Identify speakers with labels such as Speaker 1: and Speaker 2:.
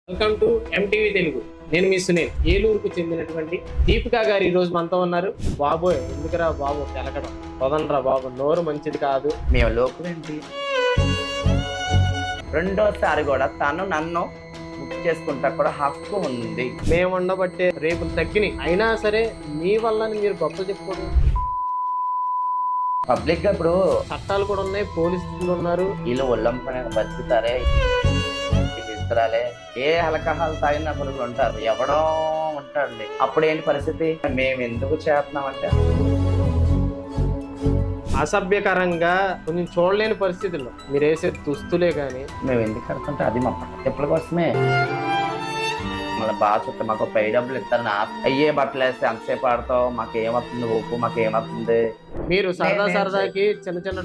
Speaker 1: Welcome to MTV Telugu. నేను మీ సునీల్. ఏలూరుకు చెందినటువంటి దీపికా గారు ఈ రోజు మనతో ఉన్నారు. బాబోయ్, ఎందుకురా బాబు తెలకడం, వదనరా బాబు, నోరు మంచిది కాదు.
Speaker 2: మేము లోకం ఏంటి, రెండోసారి కూడా తను నన్ను బుక్ చేసుకుంటా కూడా హక్కు ఉంది.
Speaker 1: మేము ఉండబట్టే రేపు తగ్గినాయి, అయినా సరే మీ వల్ల మీరు గొప్పలు చెప్పుకోవడం.
Speaker 2: పబ్లిక్ గా ఇప్పుడు
Speaker 1: చట్టాలు కూడా ఉన్నాయి, పోలీసులు ఉన్నారు.
Speaker 2: వీళ్ళు ఒళ్ళంపనే బతుకుతారే, ఇతరాలే ఏ హలకహాలు తాగిన పురుగులు ఉంటారు, ఎవడో ఉంటాడు. అప్పుడు ఏంటి పరిస్థితి, మేము ఎందుకు చేస్తున్నామంటే
Speaker 1: అసభ్యకరంగా కొంచెం చూడలేని పరిస్థితుల్లో మీరు వేసే దుస్తులే కానీ
Speaker 2: మేము ఎందుకు కడుతుంటే అది మా ఎప్పటి కోసమే. మళ్ళీ బాగా చుట్టూ మాకు పై డబ్బులు ఇస్తారు, అయ్యే బట్టలు వేస్తే అంతసేపు ఆడతావు, మాకేమవుతుంది ఊపు, మాకేమవుతుంది.
Speaker 1: మీరు సరదాకి చిన్న చిన్న